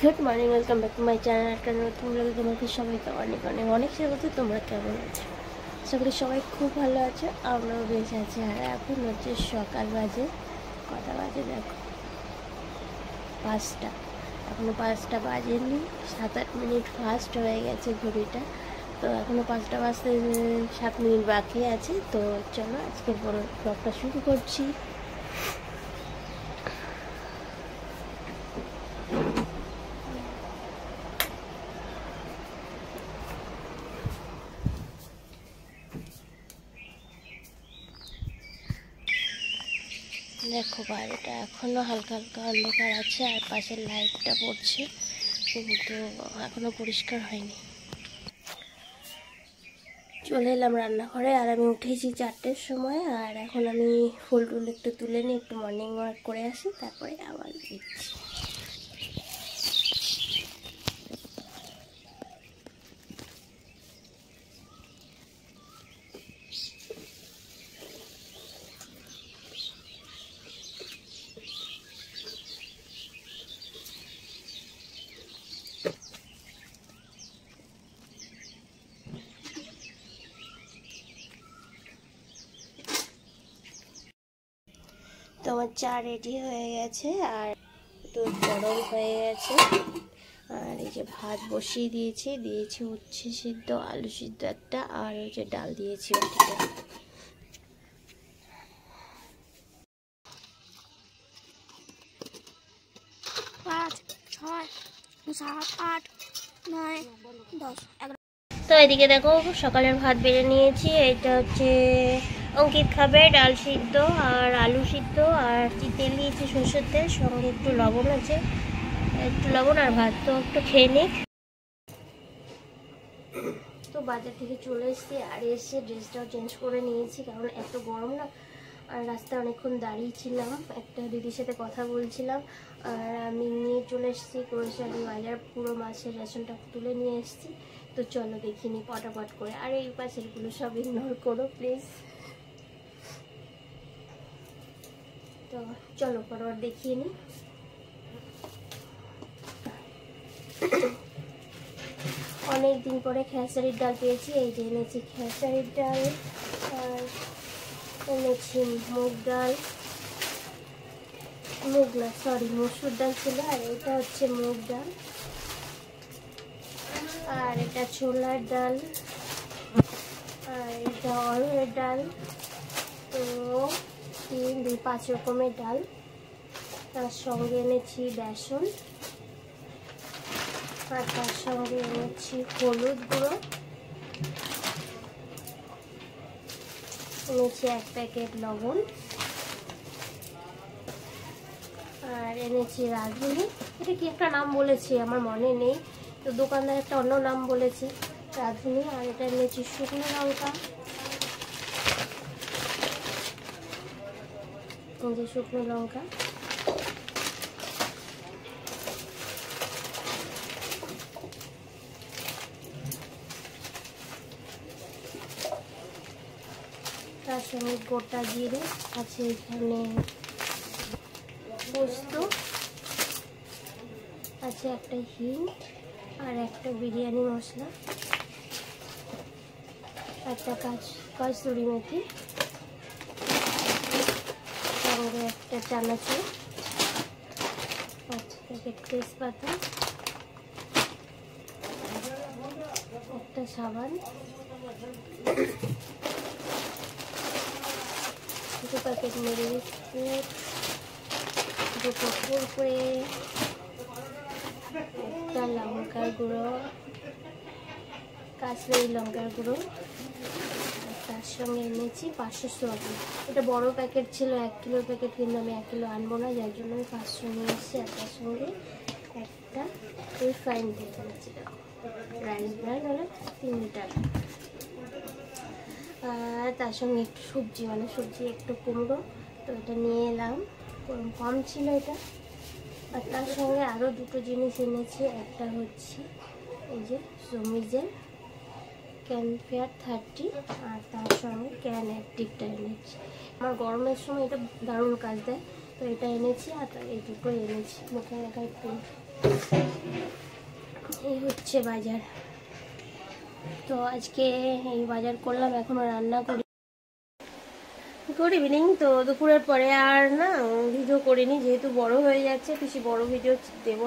Good morning, welcome back to my channel. একটা নতুন ব্লগে তোমাদের সবাইকে অনেক অনেক অনেক স্বাগত। তোমরা কেমন আছো? আশা করি সবাই খুব ভালো আছো, আমরাও বেশ আছি। আর এখন হচ্ছে সকাল বাজে, কটা বাজে দেখো, 5টা। এখনও 5টা বাজেনি, 7-8 মিনিট ফাস্ট হয়ে গেছে ঘড়িটা। তো এখনও 5টা বাজতে 7 মিনিট বাকি আছে। তো চলো আজকের ব্লগটা শুরু করছি। দেখো বাইরেটা এখনো হালকা হালকা অন্ধকার আছে, আর পাশের লাইটটা পড়ছে, কিন্তু এখনো পরিষ্কার হয়নি। চলে এলাম রান্নাঘরে, আর আমি উঠেছি 4টের সময়। আর এখন আমি ফুল টুল একটু তুলে নিই, একটু মর্নিং ওয়াক করে আসি, তারপরে আবার দিচ্ছি। তো আমার চা রেডি হয়ে গেছে, আর দুধ গরম হয়ে গেছে। আর এই যে ভাত বসিয়ে দিয়েছি উচ্ছে সিদ্ধ, আলু সিদ্ধ একটা, আর ওই যে ডাল দিয়েছি বাটিতে। 5, 6, 7, 8, 9, 10, 11। তো এদিকে দেখো সকালের ভাত বেড়ে নিয়েছি। এটা হচ্ছে অঙ্কিত খাবে, ডাল সিদ্ধ আর আলু সিদ্ধ, আর তেল দিয়েছি সরষের তেল, সঙ্গে একটু লবণ আছে, একটু লবণ আর ভাত। তো একটু খেয়ে নিই। তো বাজার থেকে চলে এসেছি, আর এসে ড্রেসটাও চেঞ্জ করে নিয়েছি, কারণ এত গরম না। আর রাস্তায় অনেকক্ষণ দাঁড়িয়েছিলাম, একটা দিদির সাথে কথা বলছিলাম। আর আমি নিয়ে চলে এসেছি গ্রোসারি বাজার, পুরো মাছের রেশনটা তুলে নিয়ে এসেছি। তো চলো দেখিনি পটাপট করে। আর এই পাশেরগুলো সব ইগনোর করো প্লিজ। তো চলো পটাপট দেখিয়ে নিই। অনেক দিন পরে খেসারির ডাল পেয়েছি। এই যে এনেছি খেসারির ডাল, আর এনেছি মুগ ডাল, মুগ না সরি মসুর ডাল ছিল, আর এটা হচ্ছে মুগ ডাল, আর এটা ছোলার ডাল, আর এটা অড়হরের ডাল। তো 3-5 রকমের ডাল। তার সঙ্গে এনেছি বেসন, আর তার সঙ্গে এনেছি হলুদ গুঁড়ো, এনেছি 1 প্যাকেট লবণ, আর এনেছি রাঁধুনি। এটা কি একটা নাম বলেছি আমার মনে নেই, তো দোকানদার একটা অন্য নাম বলেছে, রাঁধুনি। আর এটা এনেছি শুকনো লঙ্কা, এই যে শুকনো লঙ্কা। তার সঙ্গে গোটা জিরে আছে, এখানে পোস্ত আছে, একটা হিং, আর একটা বিরিয়ানি মশলা, একটা কসুরি মেথি, সঙ্গে একটা চানাচুর, 5 প্যাকেট তেজপাতা, একটা সাবান, 2 প্যাকেট মেরি বিস্কুট, 2 কুরকুরে, একটা লঙ্কার গুঁড়ো, কাশ্মীরি লঙ্কার গুঁড়ো। তার সঙ্গে এনেছি 500 সোয়াবিন। এটা বড় প্যাকেট ছিল, 1 কিলোর প্যাকেট, কিন্তু আমি 1 কিলো আনবো না, যার জন্য আমি 500 নিয়ে এসেছি। আর তার সঙ্গে একটা রিফাইন তেল এনেছি, রাইস ব্র্যান্ড হলে 3 লিটার। আর তার সঙ্গে একটু সবজি, মানে সবজি একটু কুমড়ো, তো এটা নিয়ে এলাম, কম ছিল এটা। আর তার সঙ্গে আরও 2টো জিনিস এনেছি। একটা হচ্ছে এই যে সমিজের ক্যানফেয়ার 30, আর তার সঙ্গে ক্যান অ্যাক্টিভটা এনেছি। আমার গরমের সময় এটা দারুণ কাজ দেয়, তো এটা এনেছি আর এই দুটো এনেছি মুখে রাখার ফুল। এই হচ্ছে বাজার। তো আজকে এই বাজার করলাম, এখনো রান্না করি গুড ইভিনিং। তো দুপুরের পরে আর না ভিডিও করিনি, যেহেতু বড় হয়ে যাচ্ছে, বেশি বড় ভিডিও দেবো।